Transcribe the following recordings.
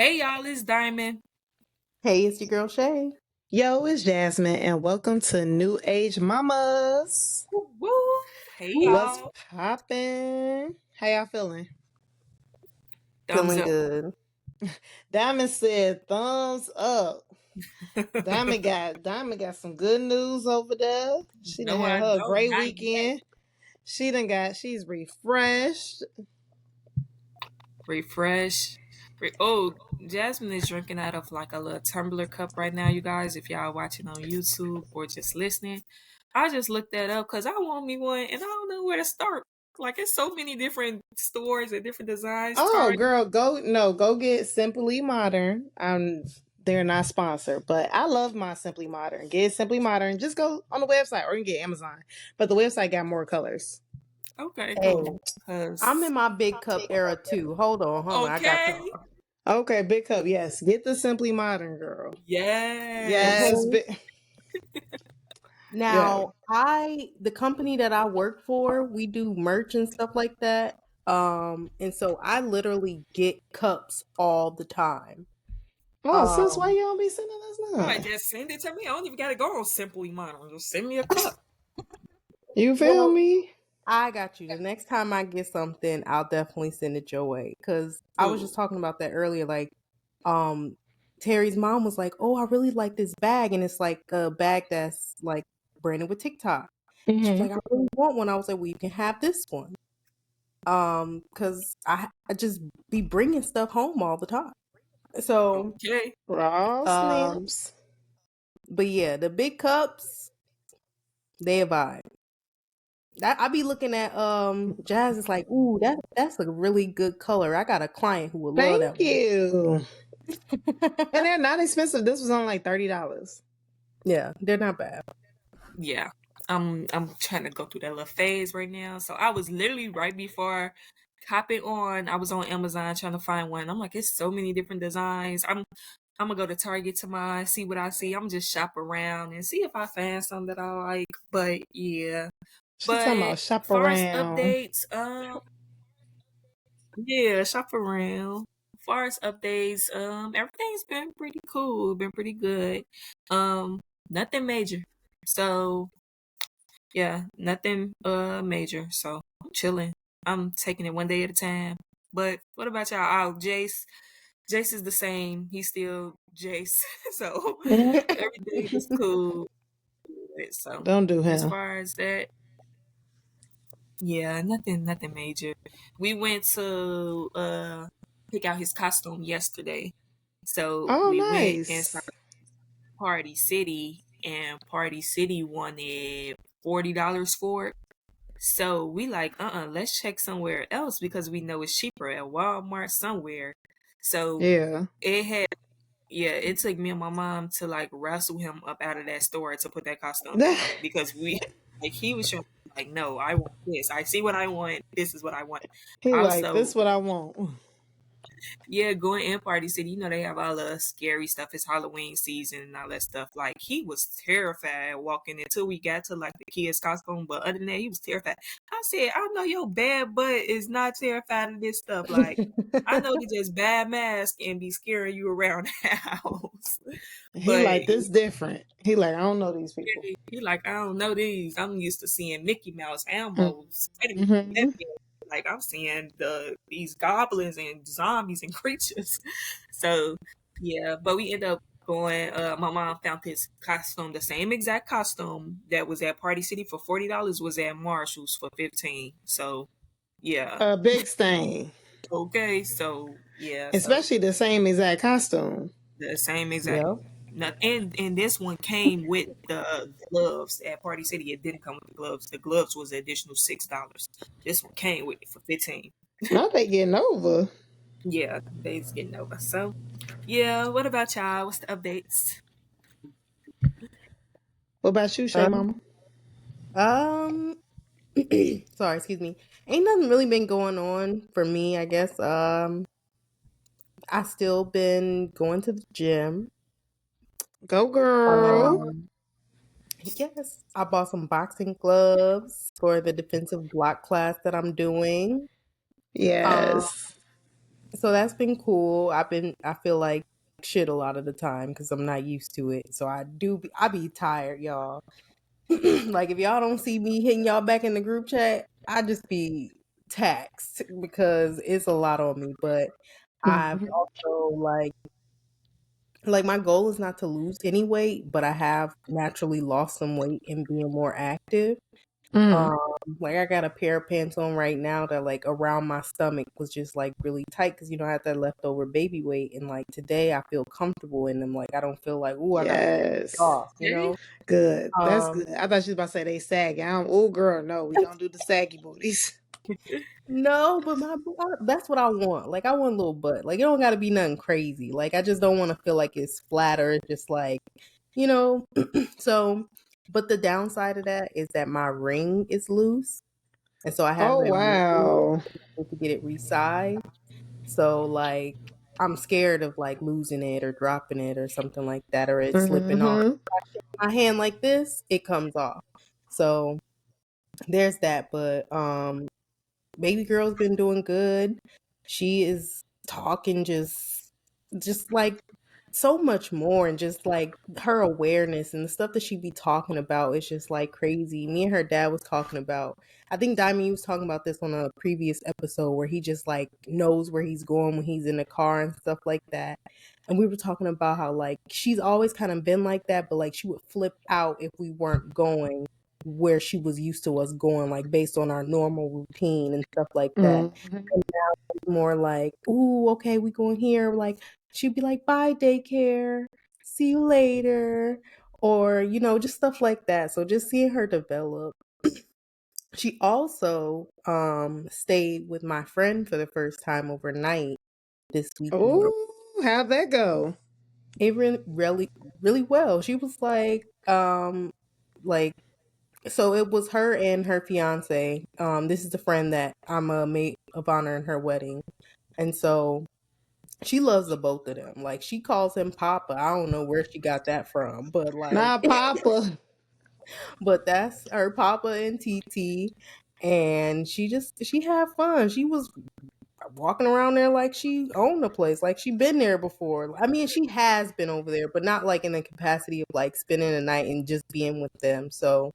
Hey y'all, it's Diamond. Hey, it's your girl Shay. Yo, it's Jasmine, and welcome to New Age Mamas. Woo woo. Hey What's y'all. poppin'? How y'all feeling? Thumbs Feeling up. good. Diamond said thumbs up. Diamond got some good news over there. She done No, had I her a don't. great Not yet. weekend. She's refreshed. Refresh. Oh, Jasmine is drinking out of like a little tumbler cup right now, you guys. If y'all watching on YouTube or just listening, I just looked that up because I want me one and I don't know where to start. Like, it's so many different stores and different designs. Oh, Target. girl, go get Simply Modern. They're not sponsored, but I love my Simply Modern. Get Simply Modern. Just go on the website or you can get Amazon. But the website got more colors. Okay, Hey, cool. I'm in 'Cause- my big cup era too. Hold on. I got okay. y'all. Okay, big cup. Yes, get the Simply Modern, girl. Yes. Yes, Okay. big. Yeah. Now, the company that I work for, we do merch and stuff like that. And so I literally get cups all the time. Oh, sis, why Um, you don't be sending us Right, none? just send it to me. I don't even gotta go on Simply Modern. Just send me a cup. You feel well, me? I got you. The next time I get something, I'll definitely send it your way. Cause I was just Cool. talking about that earlier. Like, um, Terry's mom was like, "Oh, I really like this bag," and it's like a bag that's like branded with TikTok. She was Mm-hmm. like, "I really want one." I was like, "Well, you can have this one." Cause I just be bringing stuff home all the time. So, Okay. Raw um, snaps. but yeah, the big cups they a vibe. That I be looking at Jazz is like, ooh, that's a really good color. I got a client who would love Thank that one. you. And they're not expensive. This was on like $30. Yeah, they're not bad. Yeah. I'm trying to go through that little phase right now. So I was literally right before hopping on. I was on Amazon trying to find one. I'm like, it's so many different designs. I'm gonna go to Target tomorrow, see what I see. I'm just shop around and see if I find something that I like. But yeah. She talking But about shop far as around. updates, yeah, shop around. Far as updates, everything's been pretty cool, been pretty good. Nothing major. So yeah, nothing major. So I'm chilling. I'm taking it one day at a time. But what about y'all? Oh, Jace. Jace is the same. He's still Jace. So everything is cool. So Don't do as him. far as that, yeah, nothing major. We went to pick out his costume yesterday. So Oh, we went inside nice. Party City and Party City wanted $40 for it. So we like, let's check somewhere else because we know it's cheaper at Walmart somewhere. So Yeah. it had yeah, it took me and my mom to like wrestle him up out of that store to put that costume down because we like he was showing like, no, I want this. I see what I want. This is what I want. He like, Also, this what I want. yeah, going in Party City, they have all the scary stuff. It's Halloween season and all that stuff. Like he was terrified walking until we got to like the kids' costume. But other than that, he was terrified. I said, I know your bad butt is not terrified of this stuff. Like I know you just bad mask and be scaring you around the house. He But like, this different. He like, I don't know these people. he like, I don't know these. I'm used to seeing Mickey Mouse, Elmo's, Mm-hmm. like I'm seeing these goblins and zombies and creatures. So yeah, but we end up going. My mom found his costume, the same exact costume that was at Party City for $40 was at Marshalls for 15. So yeah, A big stain. okay. So yeah, so Especially the same exact costume. the same exact. Yep. And this one came with the gloves at Party City. It didn't come with the gloves. The gloves was an additional $6. This one came with it for 15. Now they getting over. Yeah, they's getting over. So yeah, what about y'all? What's the updates? What about you, Shay Um, Mama? um sorry, excuse me. Ain't nothing really been going on for me, I guess. I still been going to the gym. Go girl. Um, yes, I bought some boxing gloves for the defensive block class that I'm doing. Um, Yes. So that's been cool. I feel like shit a lot of the time because I'm not used to it. So I be tired, y'all. Like if y'all don't see me hitting y'all back in the group chat, I just be taxed because it's a lot on me. But I've Mhm. also like my goal is not to lose any weight, but I have naturally lost some weight in being more active. Mm. Um, like I got a pair of pants on right now that like around my stomach was just like really tight because I had that leftover baby weight, and like today I feel comfortable in them. Like I don't feel like, oh, I gotta take it Yes. off, you Okay. know. Good. That's Um, good. I thought she was about to say they saggy. Oh, girl, no, we don't do the saggy booties. no, but that's what I want. Like I want a little butt. Like it don't gotta be nothing crazy. Like I just don't want to feel like it's flat or just like, you know. So, but the downside of that is that my ring is loose, and so I Oh, haven't really wow. been able to get it resized. So like I'm scared of like losing it or dropping it or something like that or it slipping off. Mm-hmm. My hand like this, it comes off. So there's that. But baby girl's been doing good. She is talking just like so much more, and just like her awareness and the stuff that she be talking about is just like crazy. Me and her dad was talking about, I think Diamond was talking about this on a previous episode where he just like knows where he's going when he's in the car and stuff like that. And we were talking about how like she's always kind of been like that, but like she would flip out if we weren't going where she was used to us going, like based on our normal routine and stuff like that. Mm-hmm. And now it's more like, ooh, okay, we going here. Like she'd be like, bye, daycare. See you later. Or, just stuff like that. So just seeing her develop. She also stayed with my friend for the first time overnight this weekend. Oh, how'd that go? It really, really well. She was like so it was her and her fiance. This is the friend that I'm a maid of honor in her wedding. And so she loves the both of them. Like she calls him Papa. I don't know where she got that from, but like Not Papa. but that's her Papa and TT. And she had fun. She was walking around there like she owned the place, like she been there before. I mean, she has been over there, but not like in the capacity of like spending the night and just being with them. So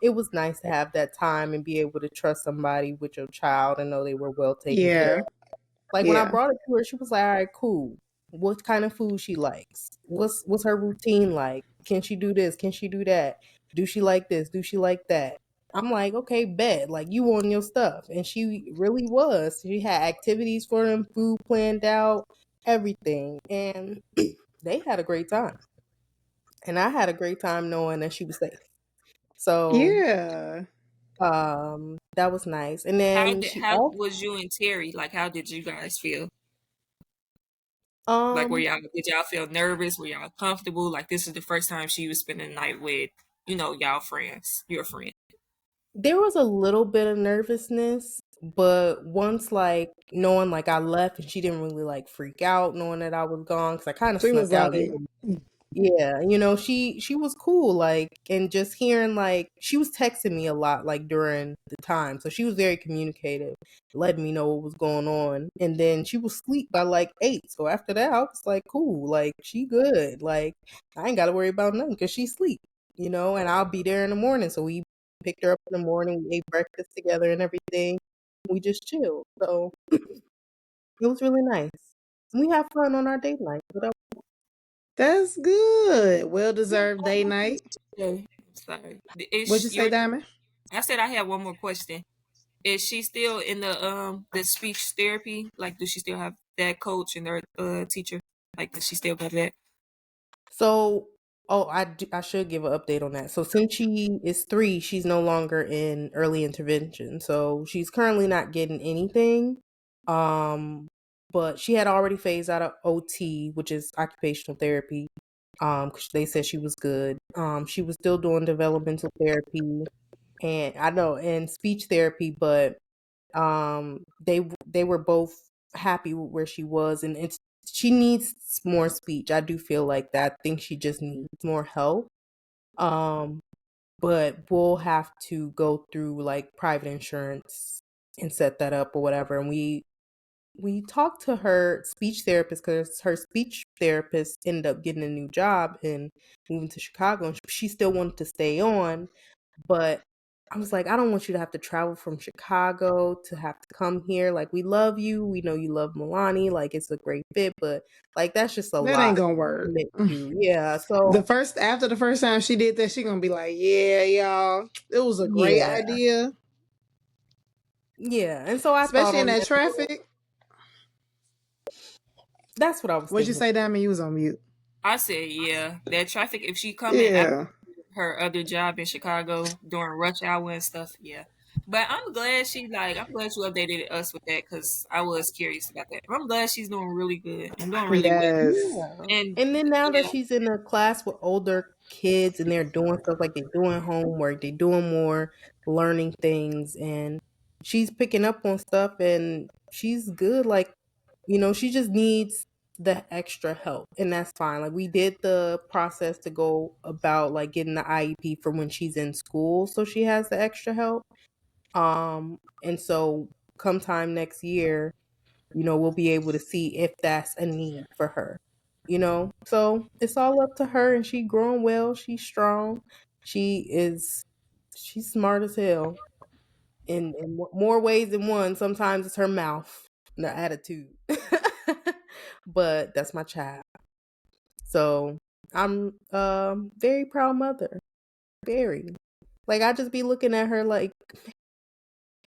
it was nice to have that time and be able to trust somebody with your child and know they were well taken care Yeah. of. Like when I Yeah. brought it to her, she was like, "All right, cool. What kind of food she likes? What's her routine like? Can she do this? Can she do that? Do she like this? Do she like that?" I'm like, "Okay, bet. Like you on your stuff." And she really was. She had activities for them, food planned out, everything. And they had a great time. And I had a great time knowing that she was safe. So Yeah. that was nice. And How then did she how also was you and Terry? Like, how did you guys feel? Like, um did y'all feel nervous? Were y'all comfortable? Like, this is the first time she was spending the night with, y'all friends, your friend. there was a little bit of nervousness, but once like knowing like I left and she didn't really like freak out knowing that I was gone because I kind of She was snuck out. like, Yeah, she was cool, like, and just hearing like she was texting me a lot like during the time, so she was very communicative, letting me know what was going on, and then she was asleep by like 8. So after that, I was like, cool, like she good, like I ain't got to worry about nothing because she sleep, and I'll be there in the morning. So we picked her up in the morning, we ate breakfast together and everything. We just chilled, so it was really nice. We have fun on our date night. that's good. Well deserved day night. Okay. I'm sorry. What'd you say, Diamond? I said I have one more question. Is she still in the speech therapy? Like, does she still have that coach and her teacher? Like, does she still have that? So, I should give an update on that. So, since she is 3, she's no longer in early intervention. So, she's currently not getting anything. Um, but she had already phased out of OT, which is occupational therapy. 'Cause they said she was good. She was still doing developmental therapy and I know and speech therapy, but they were both happy with where she was, and it's she needs more speech. I do feel like that. I think she just needs more help. um but we'll have to go through like private insurance and set that up or whatever, and we talked to her speech therapist because her speech therapist ended up getting a new job and moving to Chicago, and she still wanted to stay on, but I was like, I don't want you to have to travel from Chicago to have to come here. Like, we love you. We know you love Milani. Like, it's a great fit, but like, that's just a That lot ain't gonna to work. commit to. Yeah. So, After the first time she did that, she gonna be like, "Yeah, y'all, it was a great yeah. idea, Yeah. And so I thought especially in on that that. traffic." That's what I was What'd you thinking. say, Diamond? You was on mute. I said, yeah, that traffic. If she coming after Yeah, her other job in Chicago during rush hour and stuff, yeah. But I'm glad I'm glad you updated us with that because I was curious about that. I'm glad she's doing really good and doing really well. yes. Yeah. And And then now that yeah, she's in a class with older kids and they're doing stuff like they're doing homework, they're doing more learning things, and she's picking up on stuff and she's good. Like, she just needs the extra help, and that's fine. Like, we did the process to go about like getting the IEP for when she's in school so she has the extra help. And so come time next year, we'll be able to see if that's a need for her. So it's all up to her, and she growing well, she's strong, she's smart as hell in more ways than one. Sometimes it's her mouth and her attitude. But that's my child. So I'm very proud mother. Very. Like, I just be looking at her like,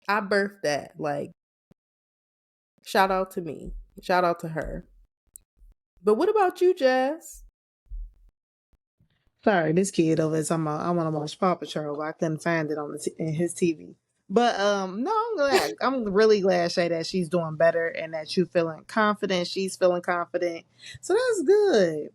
I birthed that. Like, shout out to me. Shout out to her. But what about you, Jazz? Sorry, this kid over there talking about I want to watch Paw Patrol, but I couldn't find it on in his TV. But no, I'm glad. I'm really glad, Shay, that she's doing better and that you feeling confident. She's feeling confident, so that's good.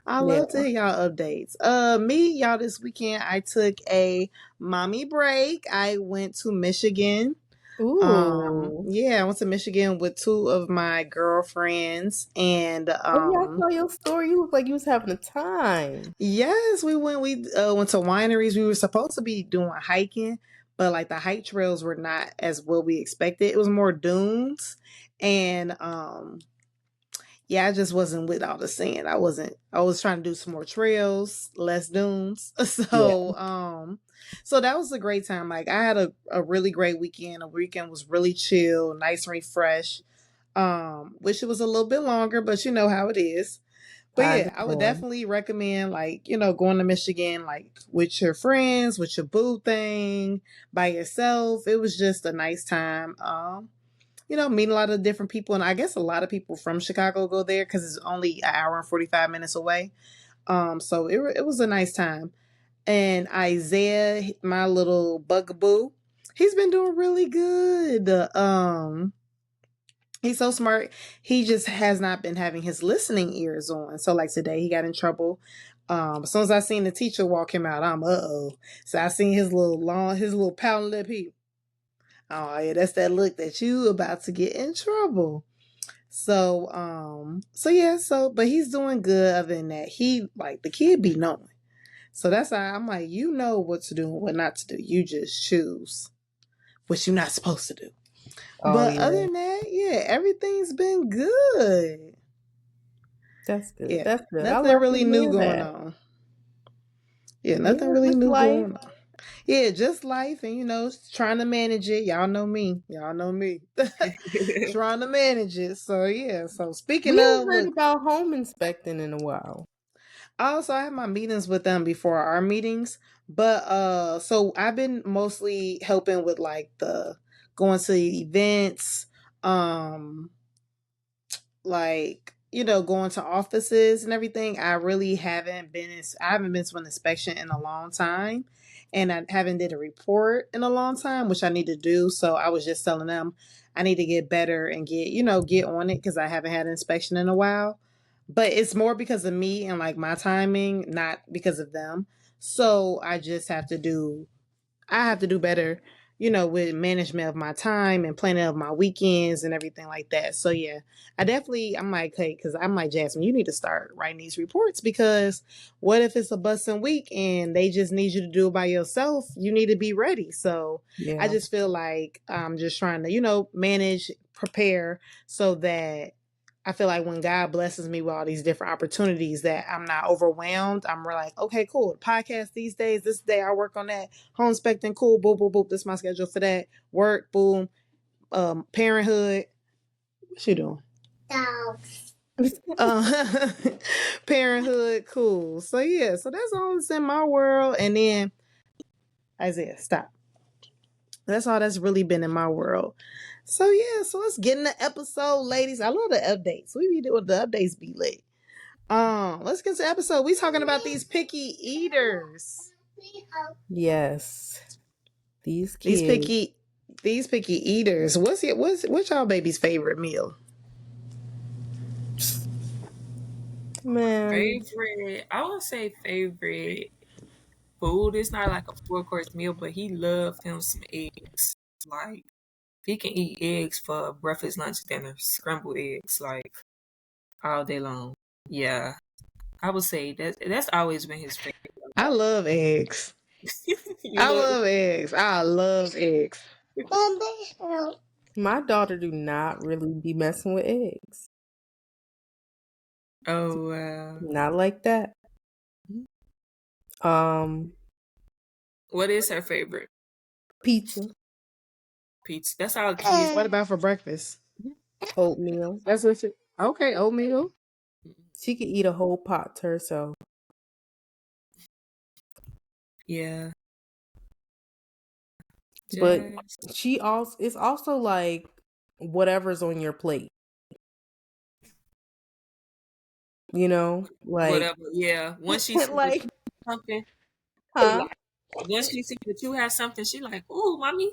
I Yeah. love to hear y'all updates. Me, y'all, this weekend I took a mommy break. I went to Michigan. Ooh. Yeah, I went to Michigan with two of my girlfriends, and Oh yeah, I saw your story. You look like you was having a time. yes, we went. We went to wineries. We were supposed to be doing hiking, but like the hike trails were not as what we expected. It was more dunes, and yeah, I just wasn't with all the sand. I wasn't. I was trying to do some more trails, less dunes. Yeah. So that was a great time. Like I had a really great weekend. The weekend was really chill, nice and refresh. Wish it was a little bit longer, but you know how it is. But I yeah, I would understand. definitely recommend like, going to Michigan like with your friends, with your boo thing, by yourself. It was just a nice time. Meeting a lot of different people, and I guess a lot of people from Chicago go there because it's only an hour and 45 minutes away. So it was a nice time. And Isaiah, my little bugaboo, he's been doing really good. He's so smart. He just has not been having his listening ears on. So like today he got in trouble. As soon as I seen the teacher walk him out, I'm uh-oh. So I seen his little pouting lip. Oh yeah, that's that look that you about to get in trouble. So yeah, but he's doing good. Other than that, he like the kid be knowing. So that's why I'm like, you know what to do and what not to do. You just choose what you're not supposed to do. Oh But other yeah. than that, yeah, everything's been good. That's good. Yeah, That's good. I nothing love to really new hear going that. on. Yeah, nothing Yeah, really just new life. going on. Yeah, just life and trying to manage it. Y'all know me. Y'all know me. Trying to manage it. So yeah. So speaking We of, ain't heard look, about home inspecting in a while. also I have my meetings with them before our meetings. But so I've been mostly helping with like the going to events, um, like going to offices and everything. I haven't been to an inspection in a long time, and I haven't did a report in a long time, which I need to do. So I was just telling them I need to get better and get on it because I haven't had an inspection in a while. But it's more because of me and like my timing, not because of them. So I have to do better with management of my time and planning of my weekends and everything like that. So yeah, I'm like, hey, because I'm like, Jasmine, you need to start writing these reports, because what if it's a busting week and they just need you to do it by yourself? You need to be ready. So I Yeah. just feel like I'm just trying to, manage, prepare, so that I feel like when God blesses me with all these different opportunities, that I'm not overwhelmed. I'm like, okay, cool. Podcast these days, this day I work on that. Home inspecting, cool. Boop, boop, boop. This is my schedule for that. Work, boom. Parenthood. What you doing? Dogs. Parenthood, cool. So yeah, so that's all that's in my world. And then Isaiah, stop. That's all that's really been in my world. So yeah, so let's get in the episode, ladies. I love the updates. We be doing the updates be lit. Let's get to the episode. We talking about these picky eaters. Yes. These These kids. picky eaters. What's y'all baby's favorite meal? Man. Favorite, I would say favorite food. It's not like a 4 course meal, but he loved him some eggs. Like he can eat eggs for breakfast, lunch, dinner, scrambled eggs, like all day long. Yeah, I would say that's always been his favorite. I love eggs. You I look. love eggs. I love eggs. My daughter do not really be messing with eggs. Oh, Not like that. what is her favorite? Pizza, Pizza. That's all kids. What about for breakfast? oatmeal. That's what you. Okay, oatmeal. She could eat a whole pot to herself. Yeah. But Just she also it's also like whatever's on your plate. Like whatever. Yeah. Once she sees like something, she huh? like. Once she sees that you have something, she like, "Ooh, mommy."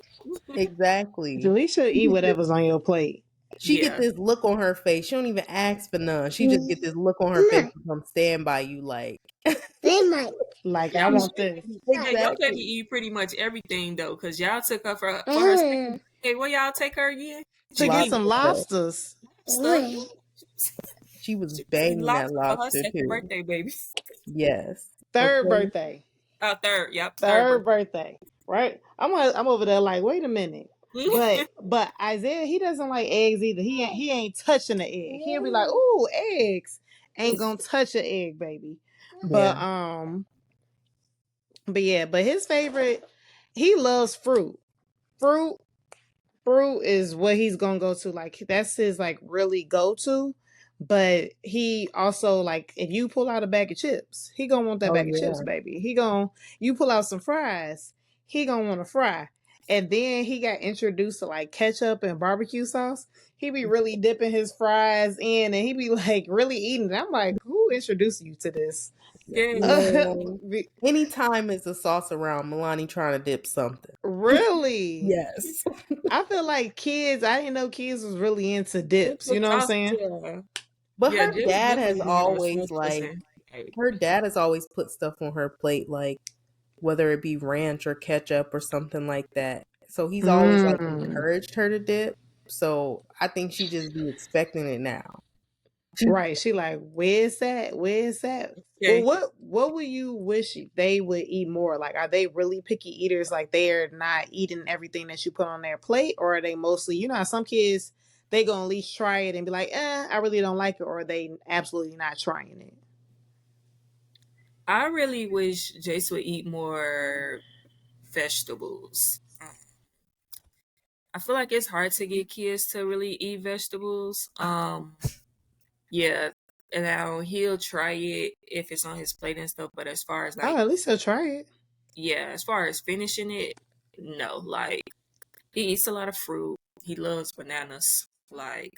Exactly. Delisha eat whatever's on your plate. She get Yeah. this look on her face. She don't even ask for none. She just get this look on her face and come stand by you like Like I Y'all want this. your baby exactly. eat pretty much everything though, cause y'all took her for her second. Hey, where y'all take her again? To She get eat some Lobster. lobsters. stuff. She was She was eating banging that lobster for her lobster second too. birthday, baby. Yes. Third Okay. birthday. Third, yep, third Third birthday. Right? I'm over there like, wait a minute. birthday. But Isaiah, he doesn't like eggs either. He ain't touching the egg. He'll be like, ooh, eggs. Ain't gonna touch an egg, baby. But Yeah. but his favorite, he loves fruit. Fruit fruit is what he's gonna go to. Like that's his like really go to. But he also like if you pull out a bag of chips, he gonna want that Oh bag of chips, yeah. baby. You pull out some fries, he gonna want to fry. And then he got introduced to like ketchup and barbecue sauce. He be really dipping his fries in, and he be like really eating it. I'm like, who introduced you to this? Yes. Man. Anytime it's a sauce around, Milani trying to dip something. Really? Yes. I feel like kids. I didn't know kids was really into dips. You know what I'm saying? Yeah. But Yeah, her just dad dip has is more of a always small like person. Like, her dad has always put stuff on her plate, like whether it be ranch or ketchup or something like that. So he's always like Mm. encouraged her to dip. So I think she just be expecting it now. Right. She like, where's that? Where's that? Well, okay. what would you wish they would eat more? Like, are they really picky eaters? Like, they're not eating everything that you put on their plate, or are they mostly, how some kids they gonna at least try it and be like, I really don't like it, or are they absolutely not trying it? I really wish Jace would eat more vegetables. I feel like it's hard to get kids to really eat vegetables. Yeah, and now he'll try it if it's on his plate and stuff. But as far as Oh, like, at least they'll try it. yeah, as far as finishing it, no. Like he eats a lot of fruit. He loves bananas. Like,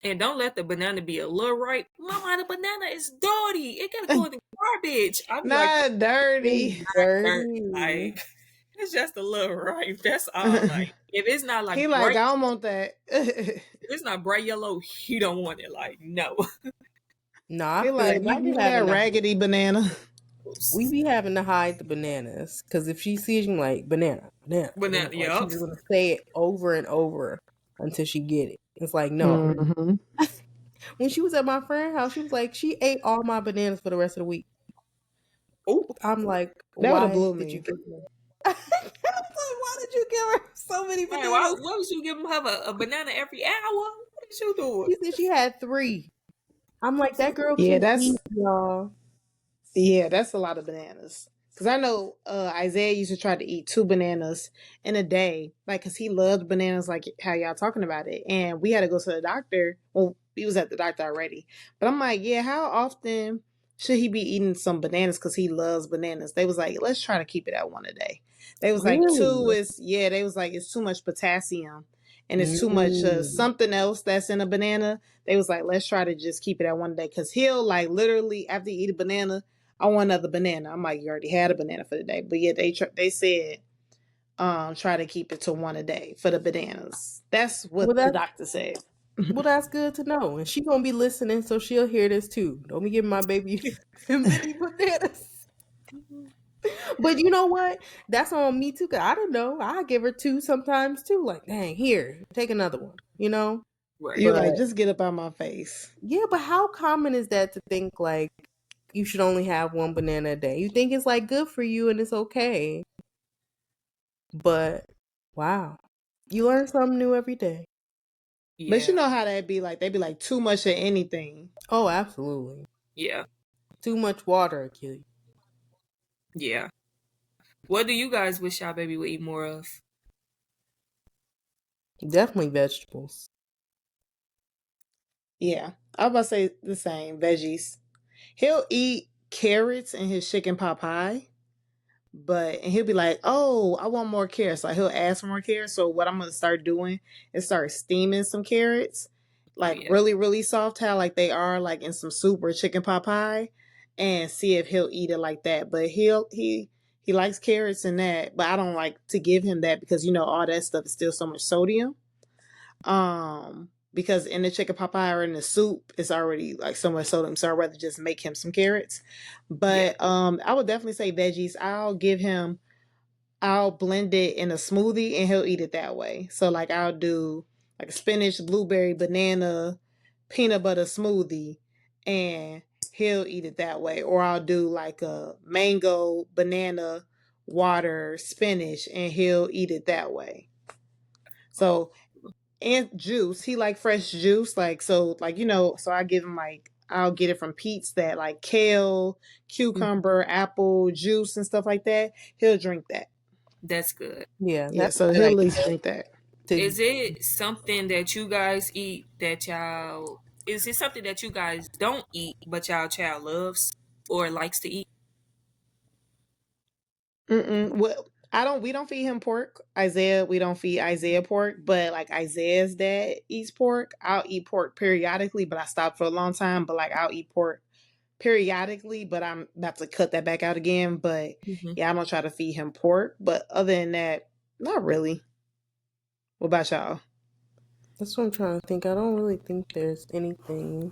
and don't let the banana be a little ripe. Mama, the banana is dirty. It gotta go in the garbage. I'll be like, Not It's dirty. dirt. dirty. Like it's just a little ripe. That's all. Like if it's not He like like, bright, I don't want that. if it's not bright yellow, he don't want it. Like no. No, I He feel like, if I you give be me that having a raggedy banana. We be having to hide the bananas because if she sees you like banana, banana, But now, banana, like yep. she's gonna say it over and over until she get it. It's like no. Hmm. When she was at my friend's house, she was like she ate all my bananas for the rest of the week. Oh, I'm like, That would have why blew did you me. give her? I was like, why did you give her so many man, why, bananas? why was you giving her a banana every hour? What is you doing? She said she had 3. I'm like, that girl Yeah, can that's eat, y'all. Yeah, that's a lot of bananas. Cause I know Isaiah used to try to eat 2 bananas in a day, like cause he loved bananas, like how y'all talking about it. And we had to go to the doctor. Well, he was at the doctor already, but I'm like, yeah, how often should he be eating some bananas? Cause he loves bananas. They was like, let's try to keep it at 1 a day. They was like two Really? is yeah. They was like it's too much potassium and it's too much Mm. something else that's in a banana. They was like, let's try to just keep it at 1 day. Cause he'll like literally after he eat a banana I want another banana. I'm like, you already had a banana for the day. But yeah, they said try to keep it to 1 a day for the bananas. That's Well, what the that's doctor said. well, that's good to know. And she gonna be listening, so she'll hear this too. Don't be giving my baby mini bananas. But you know what? That's on me too. Cause I don't know. I give her 2 sometimes too. Like, dang, here, take another one. You know. Right. You're But like, just get up out my face. yeah, but how common is that to think like you should only have 1 banana a day? You think it's like good for you and it's okay. But wow, you learn something new every day. But you Yeah. know how that be like, they be like too much of anything. Oh, absolutely. Yeah. Too much water will kill you. Yeah. What do you guys wish y'all baby would eat more of? Definitely vegetables. Yeah. I was about to say the same, veggies. He'll eat carrots in his chicken pot pie. And he'll be like, "Oh, I want more carrots." Like he'll ask for more carrots. So what I'm gonna start doing is start steaming some carrots, Oh like yeah. really, really soft, how like they are like in some soup or chicken pot pie, and see if he'll eat it like that. But he likes carrots and that, but I don't like to give him that because all that stuff is still so much sodium. Because in the chicken pot pie or in the soup, it's already like so much sodium. So I'd rather just make him some carrots. Yeah. But I would definitely say veggies. I'll blend it in a smoothie and he'll eat it that way. So like I'll do like a spinach, blueberry, banana, peanut butter smoothie and he'll eat it that way. Or I'll do like a mango, banana, water, spinach and he'll eat it that way. So and juice. He like fresh juice. So I give him like I'll get it from Pete's that like kale, Mhm. cucumber, apple juice and stuff like that. He'll drink that. That's good. Yeah, Yeah, that's so a good he'll at least idea. drink that. To Is it something that you guys eat that y'all? Is it something that you guys don't eat but y'all child loves or likes to eat? Mm-mm. Well, I don't. We don't feed him pork. Isaiah, we don't feed Isaiah pork. But like Isaiah's dad eats pork. I'll eat pork periodically, but I stopped for a long time. But like I'll eat pork periodically, but I'm about to cut that back out again. But Hmm. yeah, I'm gonna try to feed him pork. But other than that, not really. What about y'all? that's what I'm trying to think. I don't really think there's anything.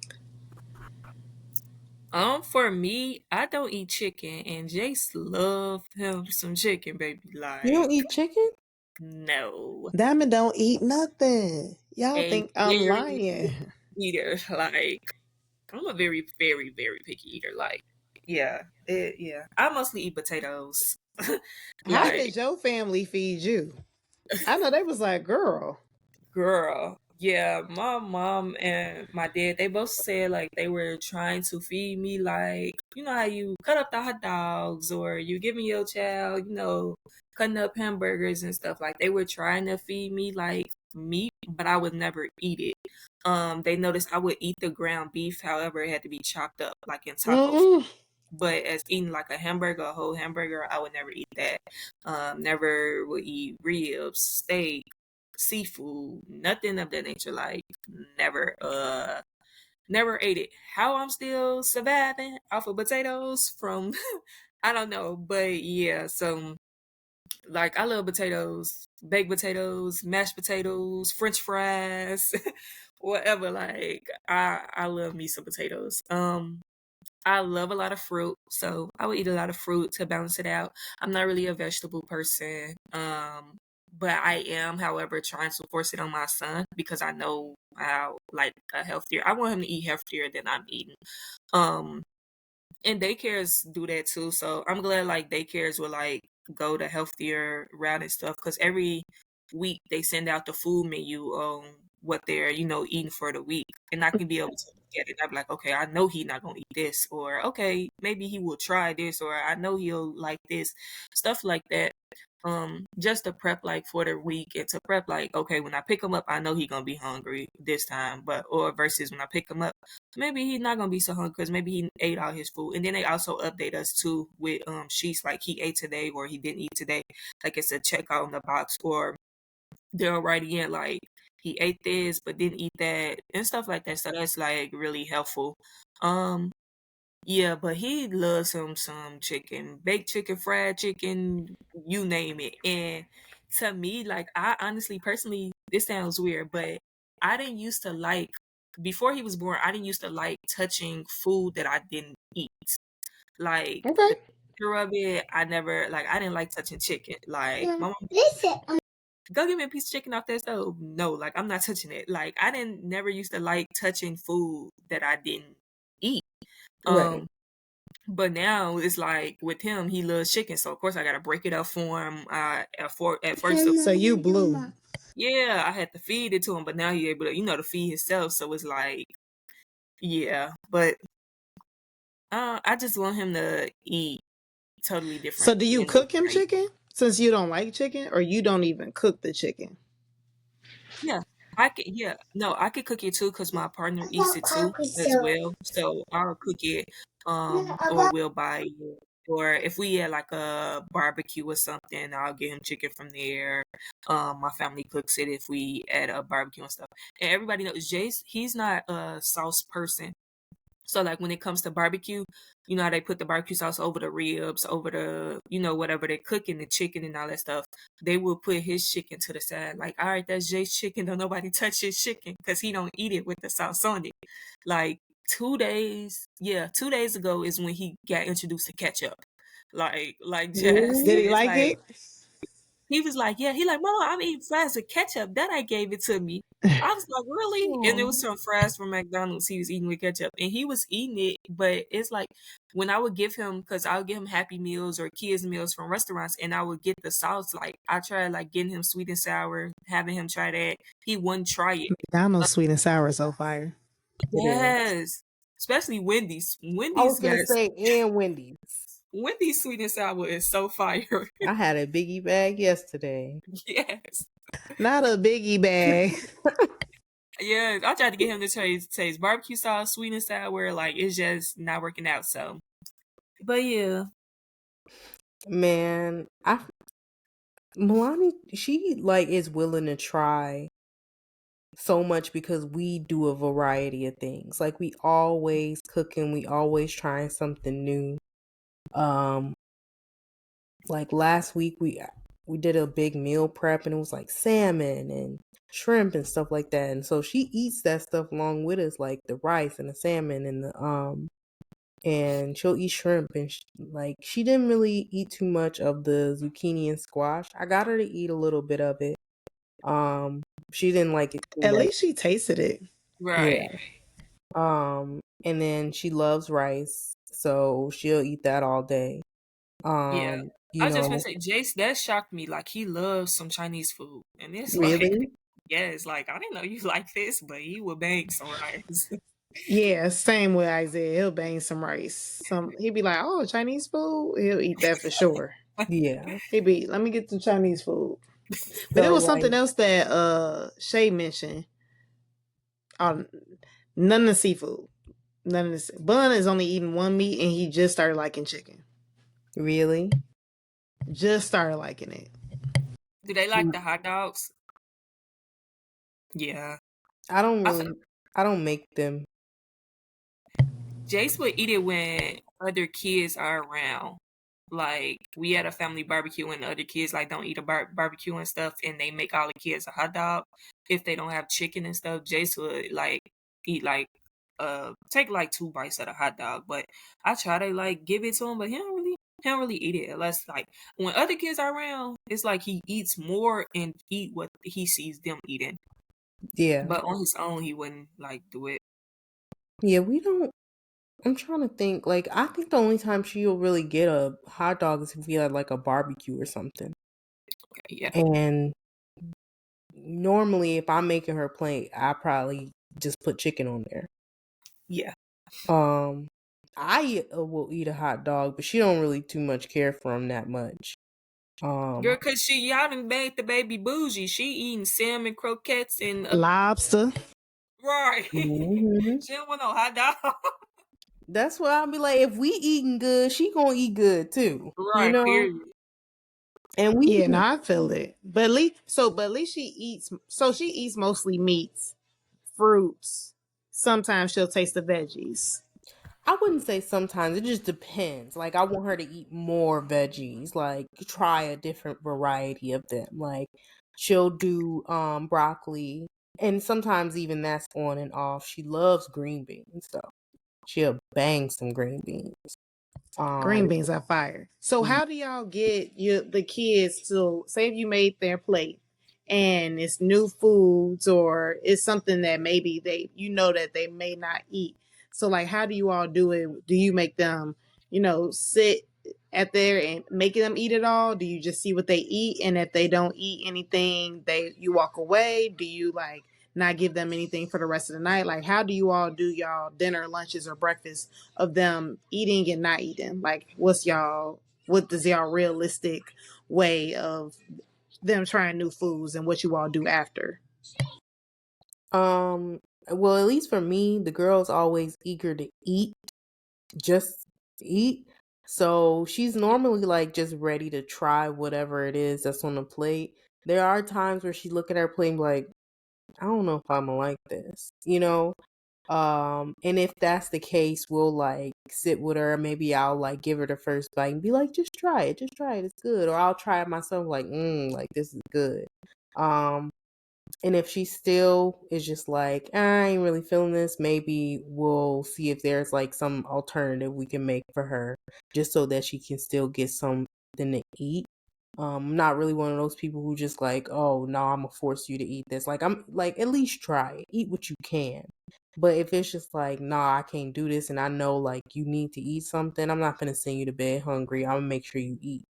For me, I don't eat chicken, and Jace love him some chicken, baby. You don't Like, eat chicken? no, Diamond don't eat nothing. Y'all a think I'm very lying? eater. Like, I'm a very, very, very picky eater. Like, yeah, yeah. I mostly eat potatoes. How Like, did your family feed you? I know they was like, girl. girl, yeah, my mom and my dad, they both said like they were trying to feed me like, you know how you cut up the hot dogs or you giving your child, cutting up hamburgers and stuff. Like they were trying to feed me like meat, but I would never eat it. They noticed I would eat the ground beef, however, it had to be chopped up like in taco. Mm. But as eating like a hamburger, a whole hamburger, I would never eat that. Never would eat ribs, steak, seafood, nothing of that nature. Like never, never ate it. How I'm still surviving off of potatoes from, I don't know, but yeah. So like I love potatoes, baked potatoes, mashed potatoes, French fries, whatever. Like I love me some potatoes. I love a lot of fruit, so I would eat a lot of fruit to balance it out. I'm not really a vegetable person, but I am, however, trying to force it on my son because I know how like a healthier. I want him to eat healthier than I'm eating. Um, and daycares do that too. So I'm glad like daycares will like go the healthier route and stuff because every week they send out the food menu on what they're, eating for the week. And I can be able to look at it. I'm like, okay, I know he's not gonna eat this, or okay, maybe he will try this, or I know he'll like this, stuff like that. Just to prep like for the week and to prep like, okay, when I pick him up, I know he gonna be hungry this time, but or versus when I pick him up, maybe he's not gonna be so hungry because maybe he ate all his food. And then they also update us too with sheets like he ate today or he didn't eat today. Like it's a checkout on the box, or they'll write in like he ate this but didn't eat that and stuff like that. So that's like really helpful. Um yeah, but he loves him some chicken, baked chicken, fried chicken, you name it. And to me, like I honestly, personally, this sounds weird, but I didn't used to like before he was born. I didn't used to like touching food that I didn't eat, like Okay. the texture of it. I never like. I didn't like touching chicken. Like my mom, go get me a piece of chicken off that stove. No, like I'm not touching it. Like I didn't never used to like touching food that I didn't eat. Right. Um, but now it's like with him, he loves chicken, so of course I gotta break it up for him. At first, So you blue. yeah, I had to feed it to him, but now he's able to, to feed himself. So it's like, yeah, but I just want him to eat totally So different do you than what cook him I eat. chicken since you don't like chicken, or you don't even cook the chicken? Yeah, I could. Yeah, no, I could cook it too because my partner eats it too as well. So I'll cook it, or we'll buy it. Or if we had like a barbecue or something, I'll get him chicken from there. My family cooks it if we at a barbecue and stuff. And everybody knows Jace, he's not a sauce person. So like when it comes to barbecue, you know how they put the barbecue sauce over the ribs, over the, whatever they're cooking, the chicken and all that stuff. They will put his chicken to the side. Like, all right, that's Jay's chicken. Don't nobody touch his chicken because he don't eat it with the sauce on it. Like 2 days, yeah, 2 days ago is when he got introduced to ketchup. Like Jazz. Did And he it's like like it? he was like, yeah, he like, Mama, I'm eating fries with ketchup. That I gave it to me. I was like, really? And it was some fries from McDonald's he was eating with ketchup. And he was eating it, but it's like when I would give him, because I would give him Happy Meals or kids meals from restaurants, and I would get the sauce, like I tried like getting him sweet and sour, having him try that. He wouldn't try it. McDonald's sweet and sour is so fire. It is. Yes. Especially Wendy's. I was Wendy's gonna guys. say, and Wendy's. Wendy's sweet and sour is so fire. I had a biggie bag yesterday. Yes. Not a biggie bag. Yeah, I tried to get him to taste barbecue sauce, sweet and sour. Like it's just not working out. So, but yeah, Man, Milani, she like is willing to try so much because we do a variety of things. Like we always cooking, we always trying something new. Um, like last week we did a big meal prep and it was like salmon and shrimp and stuff like that. And so she eats that stuff along with us, like the rice and the salmon and the and she'll eat shrimp and like she didn't really eat too much of the zucchini and squash. I got her to eat a little bit of it. She didn't like it too At much. least she tasted it. Yeah. right. And then she loves rice, so she'll eat that all day. Yeah. You I was just gonna know, say, Jace, that shocked me. Like he loves some Chinese food, and it's like, really? yes, like I didn't know you like this, but he would bang some rice. Yeah, same with Isaiah. He'll bang some rice. He'd be like, "Oh, Chinese food." He'll eat that for sure. Yeah. He'd be, "Let me get the Chinese food." But it So was something like else that Shay mentioned. Um, none of the seafood. None of this. Bun is only eating one meat, and he just started liking chicken. really? Just started liking it. Do they like the hot dogs? Yeah. I don't I feel really I don't make them. Jace would eat it when other kids are around. Like we had a family barbecue and the other kids like don't eat a barbecue and stuff, and they make all the kids a hot dog. If they don't have chicken and stuff, Jace would like eat like take like 2 bites of the hot dog, but I try to like give it to him, but he don't really eat it unless like when other kids are around, it's like he eats more and eat what he sees them eating. Yeah. But on his own, he wouldn't like do it. Yeah, we don't. I'm trying to think. Like, I think the only time she'll really get a hot dog is if we had like a barbecue or something. Yeah, And normally, if I'm making her plate, I probably just put chicken on there. yeah. I will eat a hot dog, but she don't really too much care for them that much. Girl, cause y'all done made the baby bougie. She eating salmon croquettes and Lobster. right. Mhm. She don't want no hot dog. That's why I'll be like, if we eating good, she gonna eat good too, you Right. know. Period. And we, Yeah, no, I feel it. But at least she eats. So she eats mostly meats, fruits. Sometimes she'll taste the veggies. I wouldn't say sometimes. It just depends. Like, I want her to eat more veggies. Like, try a different variety of them. Like, she'll do broccoli, and sometimes even that's on and off. She loves green beans, so she'll bang some green beans. Green Um, beans are fire. So how do y'all get the kids to say if you made their plate and it's new foods or it's something that maybe that they may not eat. So like how do you all do it? Do you make them, sit at there and making them eat it all? Do you just see what they eat and if they don't eat anything, you walk away? Do you like not give them anything for the rest of the night? Like how do you all do y'all dinner, lunches or breakfast of them eating and not eating? Like what does y'all realistic way of them trying new foods and what you all do after? um, well, at least for me, the girl's always eager to eat, just eat. So she's normally like just ready to try whatever it is that's on the plate. There are times where she look at her plate and be like, I don't know if I'm gonna like this, you know? And if that's the case, we'll like sit with her. Maybe I'll like give her the first bite and be like, just try it, it's good. Or I'll try it myself, like, like this is good. And if she still is just like, I ain't really feeling this, maybe we'll see if there's like some alternative we can make for her just so that she can still get something to eat. I'm not really one of those people who just like, oh no, I'm gonna force you to eat this. Like I'm like, at least try it. Eat what you can. But if it's just like, nah, I can't do this and I know like you need to eat something, I'm not gonna send you to bed hungry. I'm gonna make sure you eat.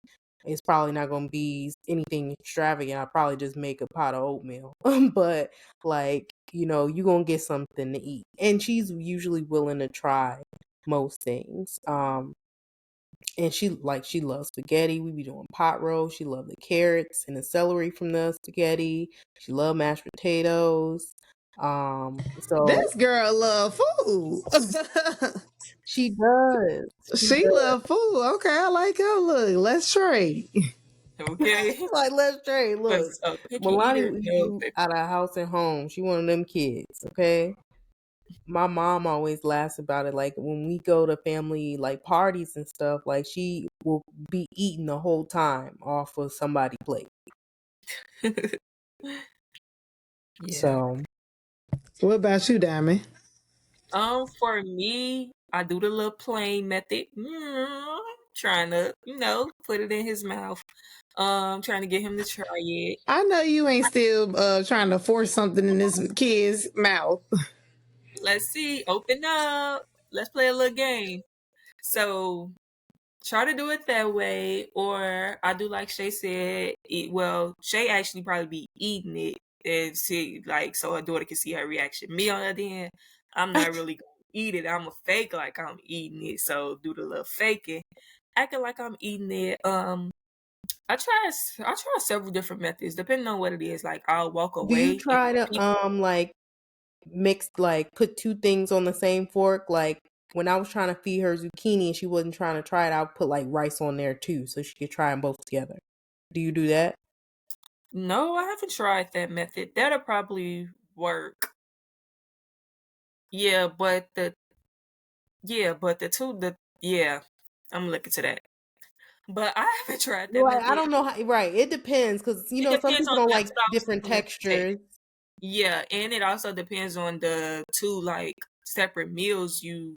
It's probably not gonna be anything extravagant. I'll probably just make a pot of oatmeal. But like, you're gonna get something to eat. And she's usually willing to try most things. And she loves spaghetti. We be doing pot roast. She loves the carrots and the celery from the spaghetti. She loves mashed potatoes. So This girl love food. she does. She She does. love food. Okay, I like her. Look, let's trade. Okay. Like, let's trade. Look, Cause a picky Milani eater, will eat no, you baby. out of house and home. She one of them kids, okay? My mom always laughs about it. Like when we go to family like parties and stuff, like she will be eating the whole time off of somebody's plate. Yeah. So What about you, Diamond? For me, I do the little plain method. Trying to, put it in his mouth. Trying to get him to try it. I know you ain't still trying to force something in this kid's mouth. Let's see. Open up. Let's play a little game. So try to do it that way, or I do like Shay said. Shay actually probably be eating it and see like so her daughter can see her reaction. Me on the other hand, I'm not really gonna eat it. I'm a fake like I'm eating it. So do the little faking, acting like I'm eating it. I try several different methods depending on what it is. Like I'll walk do you away and try to like mix like put two things on the same fork? Like when I was trying to feed her zucchini and she wasn't trying to try it, I would put like rice on there too so she could try them both together. Do you do that? no, I haven't tried that method. That'll probably work. Yeah, but the two yeah, I'm looking to that. But I haven't tried that Like I method. don't know how. Right, it depends because It some depends people on don't that's like what I was different gonna say. textures. Yeah, and it also depends on the two like separate meals you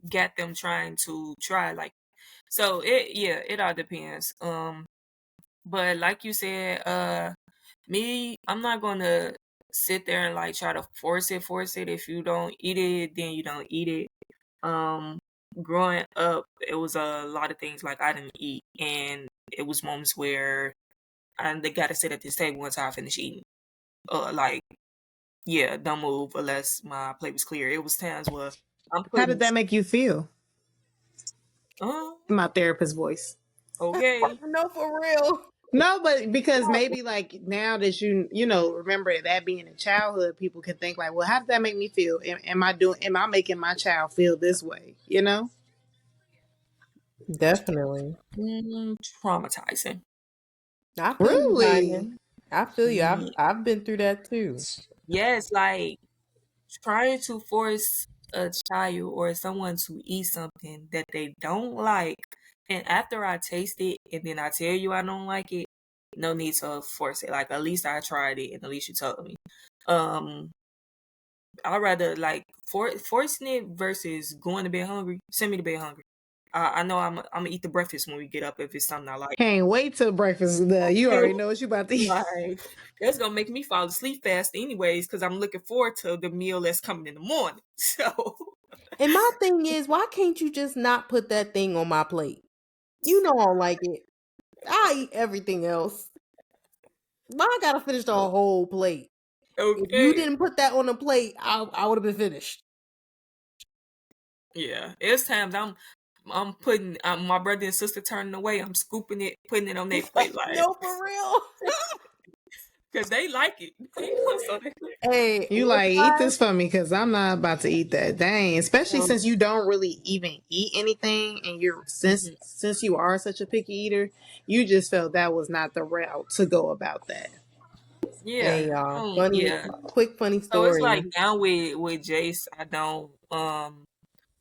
got them trying to try. Like, so it all depends. But like you said, me, I'm not gonna sit there and like try to force it. If you don't eat it, then you don't eat it. Um, Growing up, it was a lot of things like I didn't eat, and it was moments where they gotta sit at this table until I finish eating. Like, yeah, don't move unless my plate was clear. It was times where I'm How did putting, that make you feel? um, My therapist voice. okay, No, for real. No, but because maybe like now that you know remember that being in childhood, people can think like, well, how did that make me feel? Am I making my child feel this way? You know? Definitely. traumatizing. I feel you, Really? Diamond. I feel you. I've Ye- I've been through that too. Yes, like trying to force a child or someone to eat something that they don't like, and after I taste it and then I tell you I don't like it, no need to force it. Like, at least I tried it and at least you told me. Um, I'd rather like forcing it versus going to bed hungry. Send me to bed hungry. I know I'm gonna eat the breakfast when we get up if it's something I like. Can't wait till breakfast is done. You Okay. already know what you about to eat. Like, that's gonna make me fall asleep fast anyways, because I'm looking forward to the meal that's coming in the morning. So And my thing is, why can't you just not put that thing on my plate? You know I don't like it. I eat everything else. Why I gotta finish the whole plate? If you okay. didn't put that on the plate, I would have been finished. Yeah. It's times I'm putting my brother and sister turning away, I'm scooping it, putting it on their plate like No, for real. because they like it. So they Hey, You like eat this for me because I'm not about to eat that. Dang, especially since you don't really even eat anything, and you're Mhm. since you are such a picky eater, you just felt that was not the route to go about that. Yeah. hey, y'all. Yeah. Funny So it's story. like now with Jace, I don't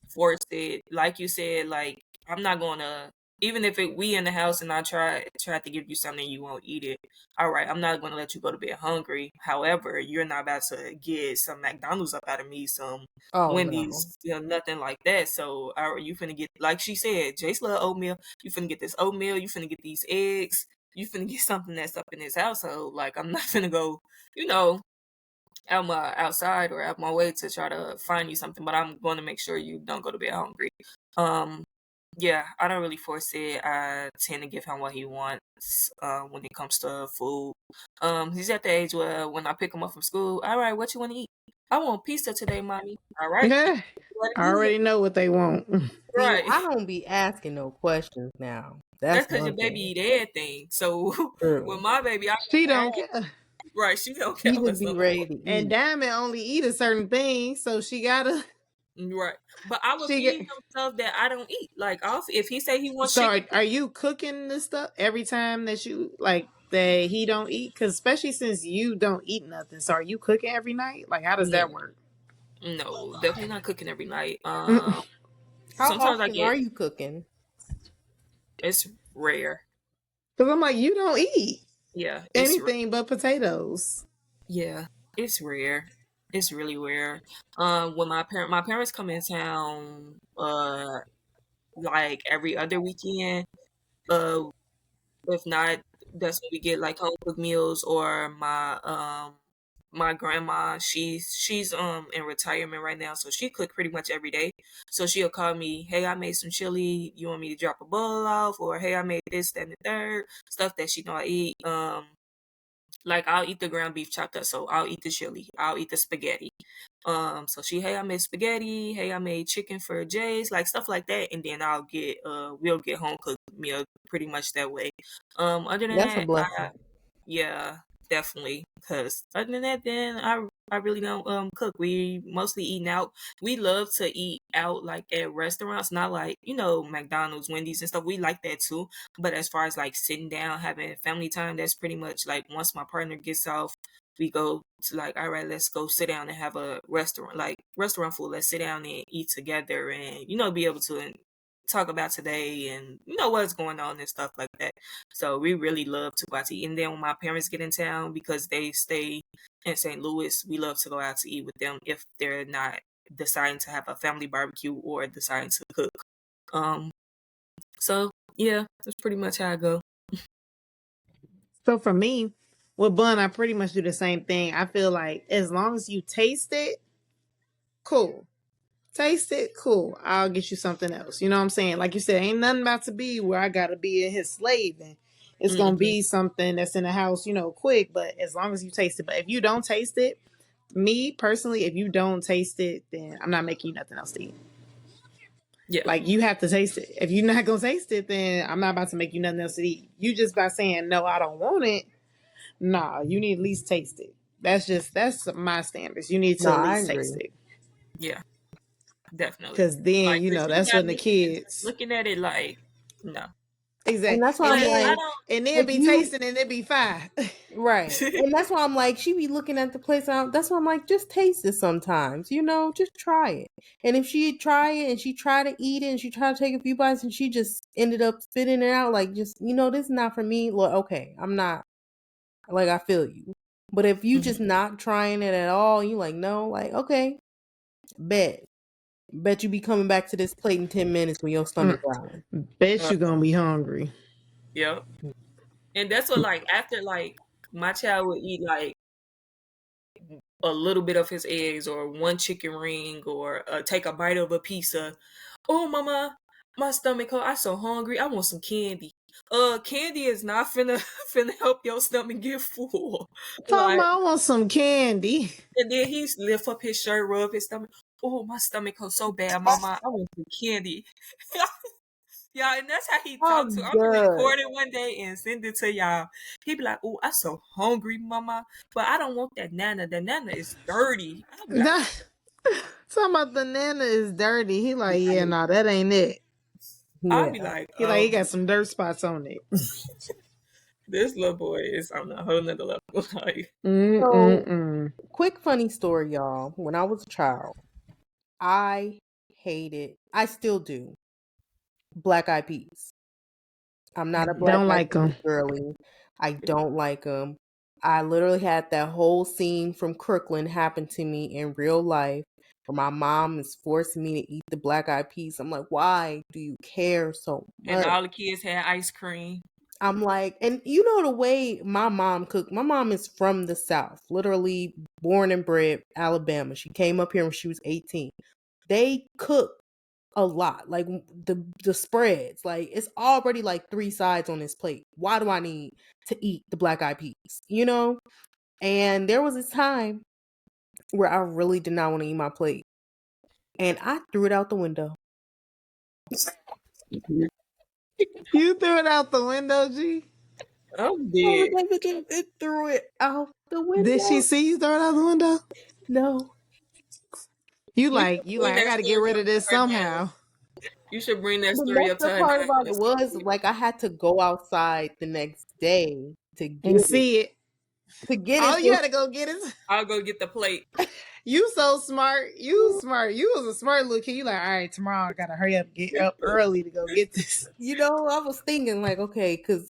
force it. Like you said, like I'm not gonna even if we in the house and I try to give you something you won't eat it. All right, I'm not gonna let you go to bed hungry. However, you're not about to get some McDonald's up out of me, some Oh no. Wendy's, nothing like that. So you finna get like she said, Jace love oatmeal. You finna get this oatmeal. You finna get these eggs. You finna get something that's up in this household. Like I'm not finna go, you know, out my outside or out my way to try to find you something, but I'm going to make sure you don't go to bed hungry. Um, yeah, I don't really force it. I tend to give him what he wants when it comes to food. He's at the age where when I pick him up from school, all right, what you want to eat? I want pizza today, mommy. All right, Yeah, what I it is. already know what they want. See, Right. I don't be asking no questions now. That's That's because your one baby thing. eat everything. So with True. my baby, I She gotta don't ask. care. Right, she don't care She what just be some. ready to And eat. Diamond only eat a certain thing, so she gotta. Right, but I would She get. feed him stuff that I don't eat. Like, if he say he wants So chicken. are you cooking this stuff every time that you like that he don't eat? Because especially since you don't eat nothing, so are you cooking every night? Like, how does No, that work? no, definitely not cooking every night. Because How Sometimes I often get are you cooking? it's rare. I'm like, you don't eat Yeah, anything but potatoes. yeah, it's rare. It's really rare. When my parents come in town, like every other weekend. Uh, if not, that's when we get like home cooked meals or my grandma, she's in retirement right now, so she cook pretty much every day. So she'll call me, hey, I made some chili. You want me to drop a bowl off? Or hey, I made this, that, and the third stuff that she know I eat. Like I'll eat the ground beef chopped up, so I'll eat the chili. I'll eat the spaghetti. So she, hey, I made spaghetti. Hey, I made chicken for Jay's, like stuff like that, and then we'll get home cooked meal pretty much that way. Other than That's a that, blessing. yeah, definitely. Cause other than that, then I really don't cook. We mostly eating out. We love to eat out like at restaurants, not like McDonald's, Wendy's, and stuff. We like that too. But as far as like sitting down having family time, that's pretty much like once my partner gets off, we go to like, all right, let's go sit down and have a restaurant, like restaurant food. Let's sit down and eat together, and be able to talk about today and what's going on and stuff like that. So we really love to go out to eat. And then when my parents get in town, because they stay in St. Louis, we love to go out to eat with them if they're not deciding to have a family barbecue or deciding to cook. Um, so yeah, that's pretty much how I go. So for me, with bun, I pretty much do the same thing. I feel like as long as you taste it, cool. Taste it, cool. I'll get you something else. You know what I'm saying? Like you said, ain't nothing about to be where I gotta be his slave and it's gonna Hmm. be something that's in the house, quick, but as long as you taste it. But if you don't taste it, me personally, if you don't taste it, then I'm not making you nothing else to eat. Yeah. Like you have to taste it. If you're not gonna taste it, then I'm not about to make you nothing else to eat. You just by saying no, I don't want it. Nah, you need at least taste it. That's my standards. You need No, to at I least taste agree. it. Yeah, definitely. Cause then, Like, 'cause you that's got when the me kids looking at it like, no. And exactly. that's why And I'm Because then I like, and then if be you tasting and it be fine. right, don't. and that's why I'm like, she be looking at the place. That's why I'm like, just taste it sometimes, just try it. And if she try it and she try to eat it and she try to take a few bites and she just ended up spitting it out, like, just this is not for me. Well, okay, I'm not like, I feel you. But if you just Mhm. not trying it at all, you like, no, like, okay, bet you be coming back to this plate in 10 minutes when your stomach Mm, growling. bet you gonna be hungry. Yep. And that's what, like, after, like, my child would eat like a little bit of his eggs or one chicken ring or take a bite of a pizza. Oh, mama, my stomach hurt. I so hungry. I want some candy. Candy is not finna finna help your stomach get full. Talking Like, about I want some candy. and then he's lift up his shirt, rub his stomach. Oh, my stomach hurts so bad, mama. I want some candy. Yeah, and that's how he talked to. I'm I'm gonna good. record it one day and send it to y'all. He be like, "Oh, I'm so hungry, mama, but I don't want that nana. The nana is dirty." I'll be like, Nah, talking about the nana is dirty. He like, yeah, nah, that ain't it. I'll be Yeah. like, He got some dirt spots on it. this little boy is on a whole nother level. Like, So, Mm-mm-mm. quick funny story, y'all. When I was a child, I hated, I still do, Black Eyed Peas. I'm not a Black Don't Eyed like Peas him. girly. I don't like them. I literally had that whole scene from Crooklyn happen to me in real life where my mom is forcing me to eat the Black Eyed Peas. I'm like, why do you care so and much? all the kids had ice cream. I'm like, and the way my mom cooked, my mom is from the South, literally born and bred Alabama. She came up here when she was 18. They cook a lot, like the spreads, like it's already like three sides on this plate. Why do I need to eat the Black Eyed Peas? And there was this time where I really did not want to eat my plate, and I threw it out the window. You threw it out the window, G. I'm I was dead. able to threw it out the Did she window. see you throw it out the window? No. You You like, should you bring like, I that gotta get story rid up of to this her nana. somehow. You should bring that The story up messed to up her part nana about and it see was what like I had to go outside the next day to And get it. see it. To get Oh, it, you had to go get it. I'll go get the plate. You so smart. You smart. You was a smart little kid. You like, all right, tomorrow I gotta hurry up, get up early to go get this. I was thinking like, okay, because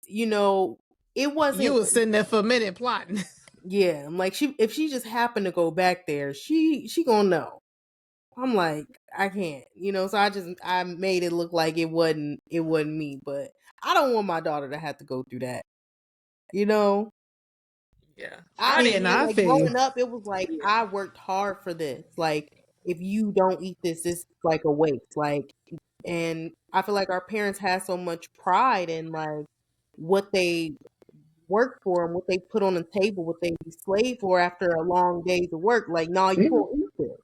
it You wasn't. was sitting there for a minute plotting. Yeah, I'm like, if she just happened to go back there, she gonna know. I'm like, I can't, So I made it look like it wasn't me, but I don't want my daughter to have to go through that. You know, Yeah, I I Yeah, didn't no, hear. I like feel you. growing up, it was like Yeah, I worked hard for this. Like, if you don't eat this, it's like a waste. Like, and I feel like our parents had so much pride in like what they worked for and what they put on the table, what they slaved for after a long days of work. Like, no, you gonna eat this.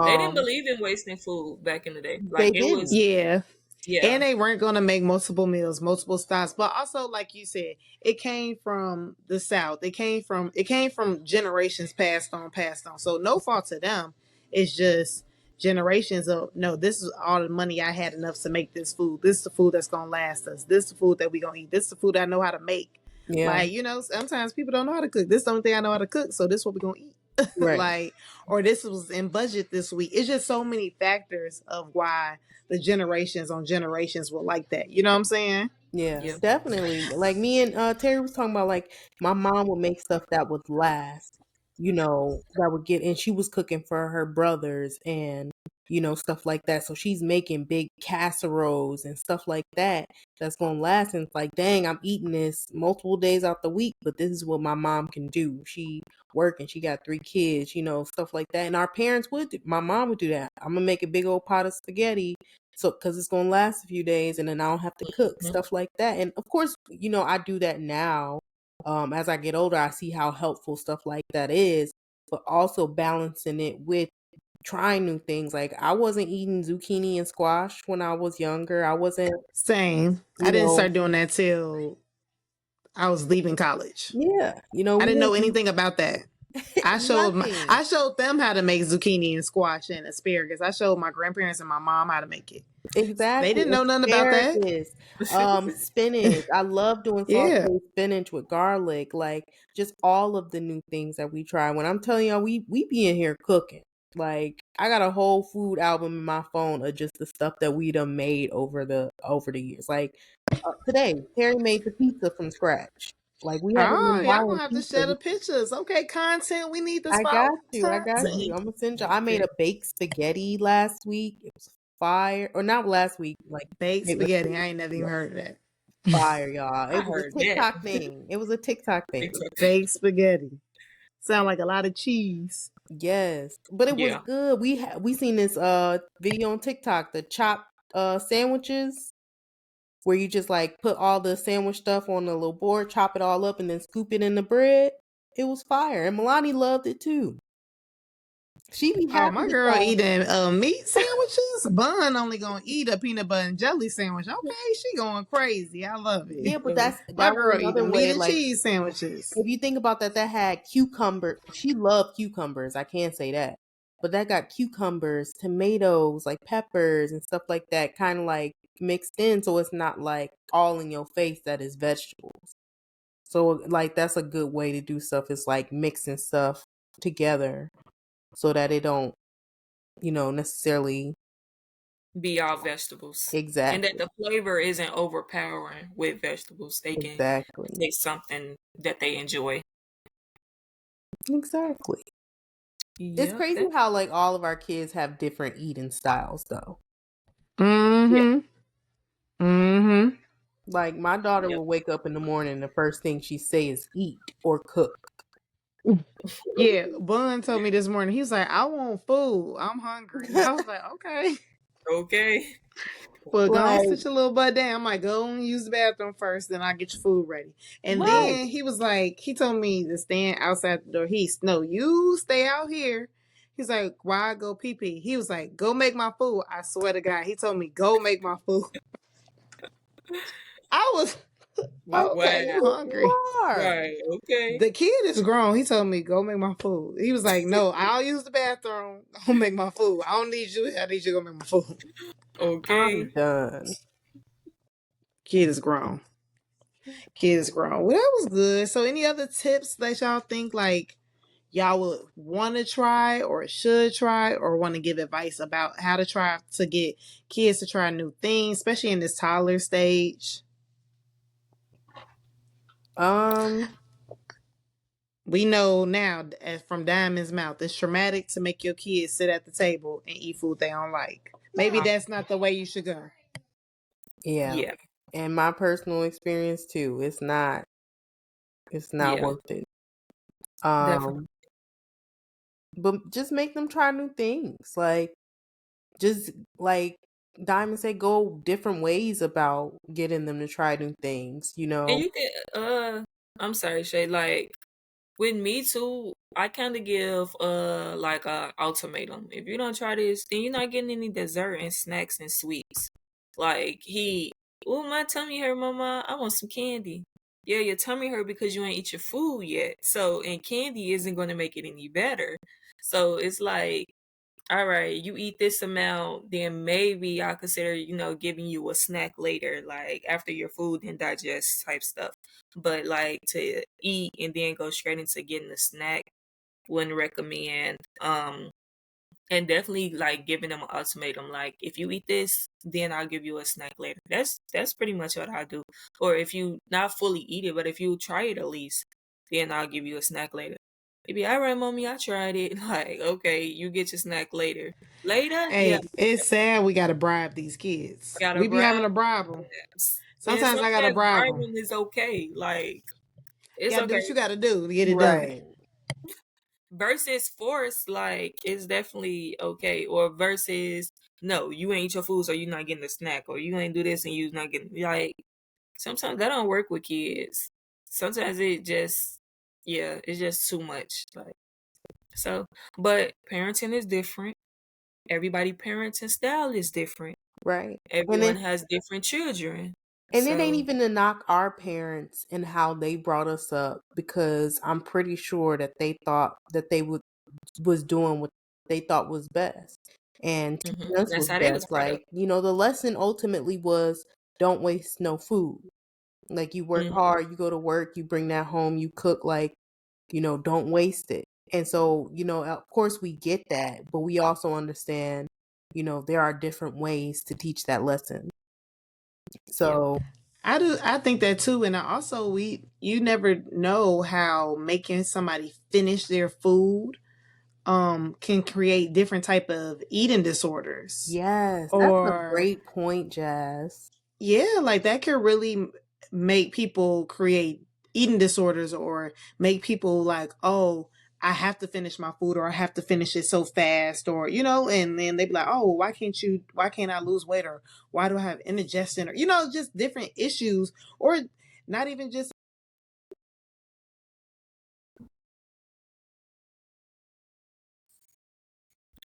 they didn't Um, believe in wasting food back in the day. Like they it was, didn't. Yeah. yeah. And they weren't going to make multiple meals, multiple stops. But also, like you said, it came from the South. It came from generations passed on. So no fault to them. It's just generations of no, this is all the money I had enough to make this food. This is the food that's gonna last us. This is the food that we gonna eat. This is the food I know how to make. Yeah, Like, sometimes people don't know how to cook. This is the only thing I know how to cook, so this is what we're gonna eat. right. Like, or this was in budget this week. It's just so many factors of why the generations on generations were like that. You know what I'm saying? Yeah, Yeah. definitely. Like me and Terry was talking about, like my mom would make stuff that would last. that would get, and she was cooking for her brothers and, stuff like that. So she's making big casseroles and stuff like that that's going to last. And it's like, dang, I'm eating this multiple days out the week, but this is what my mom can do. She working, she got 3 kids, stuff like that. And our parents my mom would do that. I'm going to make a big old pot of spaghetti. So, cause it's going to last a few days and then I don't have to cook, Mhm. stuff like that. And of course, I do that now. As I get older, I see how helpful stuff like that is, but also balancing it with trying new things. Like I wasn't eating zucchini and squash when I was younger. I wasn't, Same. I you didn't know, start doing that till I was leaving college. yeah, I we didn't know didn't anything about that. nothing. I showed them how to make zucchini and squash and asparagus. I showed my grandparents and my mom how to make it. They Exactly. didn't know nothing about that. Asparagus, spinach. I love doing Yeah. sauteed spinach with garlic. Like just all of the new things that we try. When I'm telling y'all, we be in here cooking. Like I got a whole food album in my phone of just the stuff that we done made over the years. Like today, Terry made the pizza from scratch. Like we haven't Oh, been y'all buying gonna have to pizza. share the pictures. Okay, content. We need this I for got our you. I got you. content. I'm gonna send you. I made a baked spaghetti last week. It was fire, or not last week. Like Baked it was spaghetti. I ain't never even heard of that. fire, y'all. I It was heard a that. TikTok thing. It was a TikTok thing. Baked spaghetti. Sound like a lot of cheese. Yes, but it was Yeah. good. We seen this video on TikTok, the chopped sandwiches, where you just like put all the sandwich stuff on a little board, chop it all up, and then scoop it in the bread. It was fire, and Milani loved it too. She be Oh, happy my to girl try. eating meat sandwiches. Bun only gonna eat a peanut butter and jelly sandwich. Okay, she going crazy. I love it. Yeah, but Uh, My that was girl another eating meat way. and Like cheese sandwiches. if you think about that, that had cucumber. She loved cucumbers. I can't say that, but that got cucumbers, tomatoes, like peppers and stuff like that, kind of like mixed in, so it's not like all in your face that is vegetables. So like that's a good way to do stuff. Is like mixing stuff together so that it don't, necessarily be all vegetables. And that exactly, the flavor isn't overpowering with vegetables. They can exactly, take something that they enjoy. exactly. It's Yep. crazy That, how like all of our kids have different eating styles though. yeah. Mm-hmm. Mm-hmm. Like my daughter Yep. will wake up in the morning, the first thing she say is eat or cook. Yeah, Bun told me this morning. He was like, "I want food. I'm hungry." I was like, "Okay." Okay. Well, go and Like sit your little butt down. I might go and use the bathroom first, then I'll get your food ready. And right. then he was like, he told me to stand outside the door. No, you stay out here. He's like, why I go pee pee? He was like, go make my food. I swear to God, he told me, go make my food. I was Wow. okay. I'm hungry. You are. Right. Okay. The kid is grown. He told me, go make my food. He was like, no, I'll use the bathroom. Go make my food. I don't need you. I need you to go make my food. Okay. I'm done. Kid is grown. Kid is grown. Well, that was good. So, any other tips that y'all think like y'all would want to try or should try or want to give advice about how to try to get kids to try new things, especially in this toddler stage? Um, We know now from Diamond's mouth, it's traumatic to make your kids sit at the table and eat food they don't like. Maybe Uh, that's not the way you should go. yeah. yeah. And my personal experience too, it's not Yeah. worth it. Definitely. Um, but just make them try new things. Like just like Diamond said, go different ways about getting them to try new things. And you can I'm sorry, Shay, like with me too, I kind of give like a ultimatum. If you don't try this, then you're not getting any dessert and snacks and sweets. Like oh, my tummy hurt, mama. I want some candy. Yeah, your tummy hurt because you ain't eat your food yet. So, and candy isn't going to make it any better. So it's like, all right, you eat this amount, then maybe I'll consider, giving you a snack later, like after your food and digest type stuff. But like to eat and then go straight into getting a snack, wouldn't recommend. And definitely like giving them an ultimatum, like if you eat this, then I'll give you a snack later. That's pretty much what I do. Or if you not fully eat it, but if you try it at least, then I'll give you a snack later. They be, all right, mommy, I tried it. Like, okay, you get your snack later. Later, yeah, Hey, it's sad we gotta bribe these kids. gotta We be having bribe. to bribe them. Yes. And Sometimes I gotta sometimes bribe them. bribing is okay. Like, You it's gotta do okay. what you gotta do to get it done. Right. Versus force, like, it's definitely okay. Or versus, no, you ain't eat your food, so you're not getting a snack. Or you ain't do this and you're not getting, like, sometimes that don't work with kids. Sometimes it just, yeah, it's just too much. Like, so, but parenting is different. Everybody parenting style is different. Right. And Everyone then has different children. and it ain't So, even to knock our parents and how they brought us up, because I'm pretty sure that they thought that they would was doing what they thought was best. And teaching us that's was how they was best. brought up. Like, the lesson ultimately was don't waste no food. Like, you work Mhm. hard, you go to work, you bring that home, you cook, like, don't waste it. And so, of course we get that, but we also understand, there are different ways to teach that lesson. Yep. So, I do. I think that too, and I also you never know how making somebody finish their food can create different type of eating disorders, yes, that's a or great point, Jazz. yeah, like that could really make people create eating disorders, or make people like, oh, I have to finish my food, or I have to finish it so fast, or and then they be like, oh, why can't I lose weight, or why do I have indigestion, or just different issues, or not even just.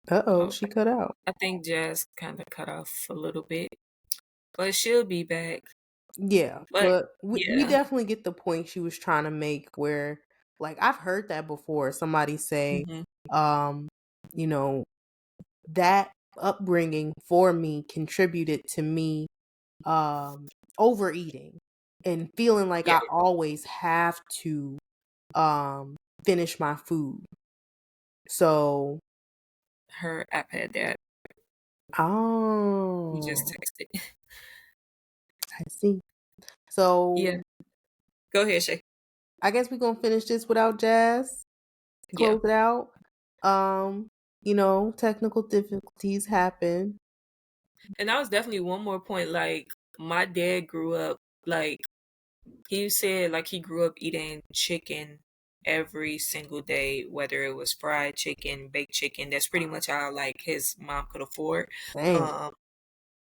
Uh-oh, Oh, she cut out. I think Jazz kind of cut off a little bit, but she'll be back. Yeah, But but we yeah, definitely get the point she was trying to make, where, like, I've heard that before. Somebody say, hmm um, you know, that upbringing for me contributed to me um overeating and feeling like yeah, I always have to finish my food. So, her app had that. You just oh, texted. I see. So, Yeah, go ahead, Shay. I guess we're gonna finish this without Jazz. Yeah, Close it out. Um, technical difficulties happen. and that was definitely one more point. Like, my dad grew up, like, he said, like, he grew up eating chicken every single day, whether it was fried chicken, baked chicken. That's pretty much how, like, his mom could afford. Dang.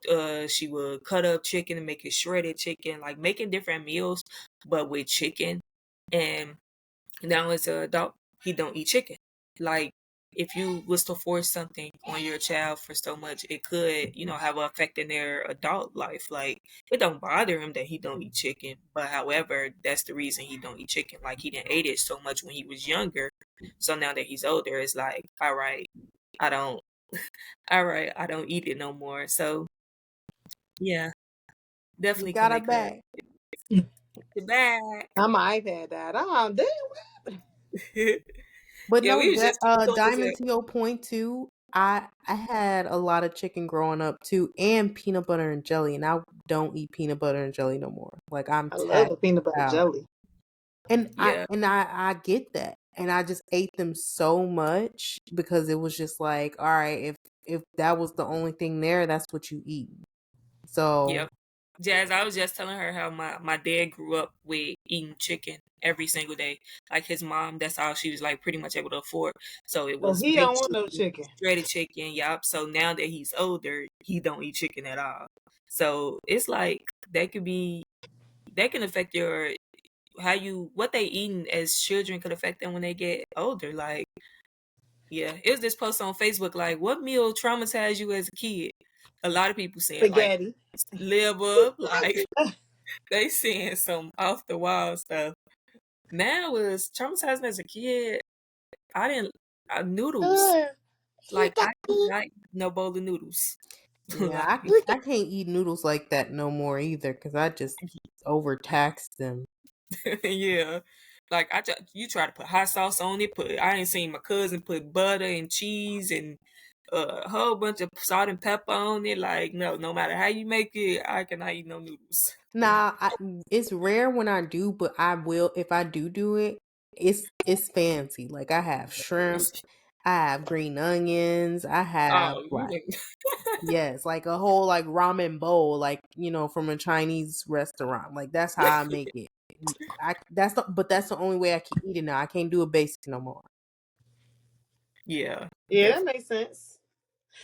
Um, she would cut up chicken and make it shredded chicken, like making different meals, but with chicken. And now as an adult, he don't eat chicken. Like, if you was to force something on your child for so much, it could, have an effect in their adult life. Like, it don't bother him that he don't eat chicken, but however, that's the reason he don't eat chicken. Like, he didn't ate it so much when he was younger, so now that he's older, it's like, all right, I don't, all right, I don't eat it no more. So yeah, We definitely can got her make a back. back. My iPad died. Oh, damn. But Yeah, no, we was just trying to close Diamond, it. to your point too. I had a lot of chicken growing up too, and peanut butter and jelly, and I don't eat peanut butter and jelly no more. Like, I'm I love tapped a peanut butter out. jelly. And I Yeah, and I get that. And I just ate them so much because it was just like, all right, if that was the only thing there, that's what you eat. So, yep. Jazz, I was just telling her how my dad grew up with eating chicken every single day. Like, his mom, that's all she was, like, pretty much able to afford. So it So was he don't baked want no chicken, chicken. shredded chicken, yup. So now that he's older, he don't eat chicken at all. So it's like that can affect your what they eating as children could affect them when they get older. Like, yeah, it was this post on Facebook, like, what meal traumatized you as a kid? A lot of people saying, like, Spaghetti. liver, like, they saying some off the wall stuff. Now was traumatizing as a kid. I didn't noodles. Like, I could not eat no bowl of noodles. yeah, Like, I can't eat noodles like that no more either, because I just overtaxed them. yeah. Like, you try to put hot sauce on it. I ain't seen my cousin put butter and cheese and a whole bunch of salt and pepper on it. Like, no matter how you make it, I cannot eat no noodles. Nah, it's rare when I do, but I will if I do it. it's fancy. Like I have shrimp, I have green onions, I have Oh, you like didn't. yes, like a whole like ramen bowl, like from a Chinese restaurant. Like that's how I make it. That's the only way I can eat it now. I can't do a basic no more. Yeah, Yeah, that definitely. makes sense.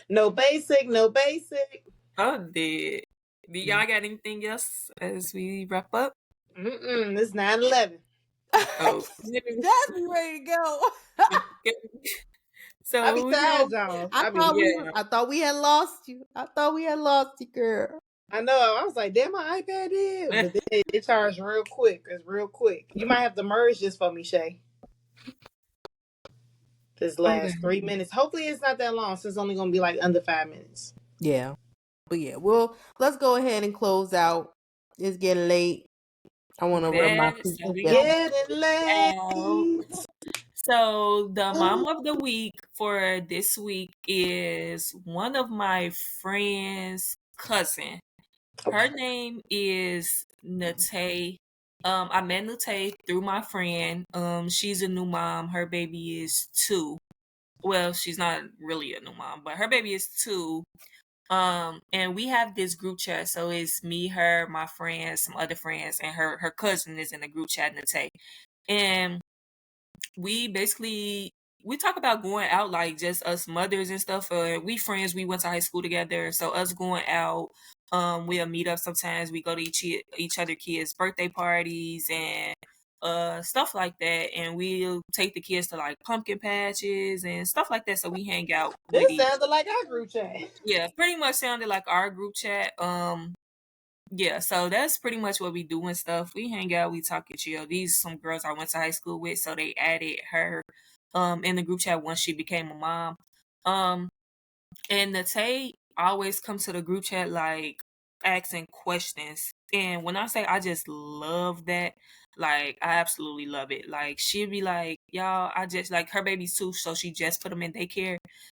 No basic, no basic. Oh, did. Do y'all got anything else as we wrap up? It's 9/11. Oh, That's ready to go. I be so we're tired, gonna, y'all. I be. yeah. I thought we had lost you. I thought we had lost you, girl. I know. I was like, damn, my iPad did, but then it charged real quick. It's real quick. You might have to merge this for me, Shay. This Okay. last 3 minutes. Hopefully, it's not that long. So it's only gonna be like under 5 minutes. Yeah. But yeah, well, let's go ahead and close out. It's getting late. I want to rub my Bet. feet So we gonna together. Getting late. out. So the mom of the week for this week is one of my friend's cousin. Her name is Nate. I met Nate through my friend. She's a new mom. Her baby is 2. Well, she's not really a new mom, but her baby is 2. And we have this group chat. So it's me, her, my friends, some other friends, and her cousin is in the group chat, Nate. And we talk about going out, like just us mothers and stuff. We friends, we went to high school together, so us going out, we'll meet up sometimes. We go to each other kids birthday parties and stuff like that, and we'll take the kids to like pumpkin patches and stuff like that, so we hang out with This each. sounded like our group chat. Yeah, pretty much sounded like our group chat. Yeah, so that's pretty much what we do and stuff. We hang out, we talk and chill. These some girls I went to high school with, so they added her in the group chat once she became a mom. Um and Nate always comes to the group chat like asking questions. And when I say I just love that, like I absolutely love it. Like she'd be like, y'all, I just like her baby's 2, so she just put him in daycare.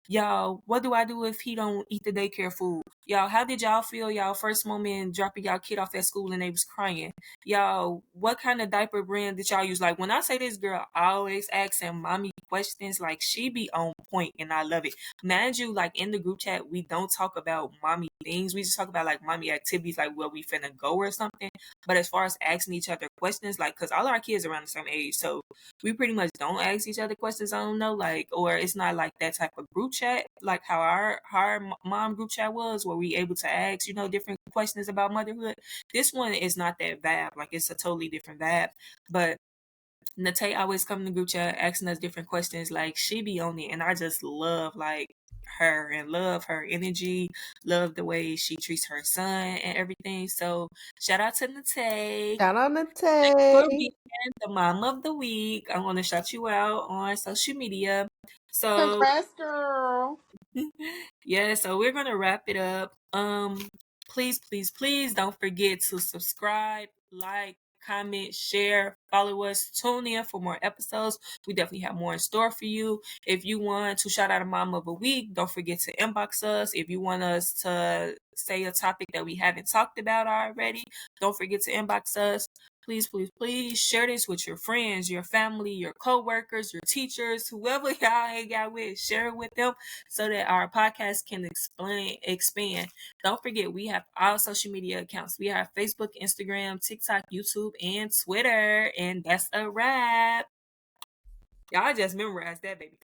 Y'all, what do I do if he don't eat the daycare food? Y'all, how did y'all feel y'all first moment dropping y'all kid off at school and they was crying? Y'all, what kind of diaper brand did y'all use? Like when I say this girl always asking mommy questions, like she be on point and I love it. Mind you, like in the group chat, we don't talk about mommy things. We just talk about like mommy activities, like where we finna go or something. But as far as asking each other questions, like, cause all our kids are around the same age, so we pretty much don't ask each other questions. I don't know, like, or it's not like that type of group chat, like how our mom group chat was, where we able to ask, different questions about motherhood. This one is not that vibe. Like, it's a totally different vibe. But Nate always come in the group chat asking us different questions. Like she be on it, and I just love like her and love her energy, love the way she treats her son and everything. So shout out to Nate. Shout out to Thanks for Tay. being the mom of the week. I want to shout you out on social media. So Congrats, girl. yeah, so we're gonna wrap it up. Please, please, please don't forget to subscribe, like, comment, share, follow us, tune in for more episodes. We definitely have more in store for you. If you want to shout out a mom of a week, don't forget to inbox us. If you want us to say a topic that we haven't talked about already, don't forget to inbox us. Please, please, please share this with your friends, your family, your coworkers, your teachers, whoever y'all hang out with. Share it with them so that our podcast can expand. Don't forget, we have all social media accounts. We have Facebook, Instagram, TikTok, YouTube, and Twitter. And that's a wrap. Y'all just memorized that, baby.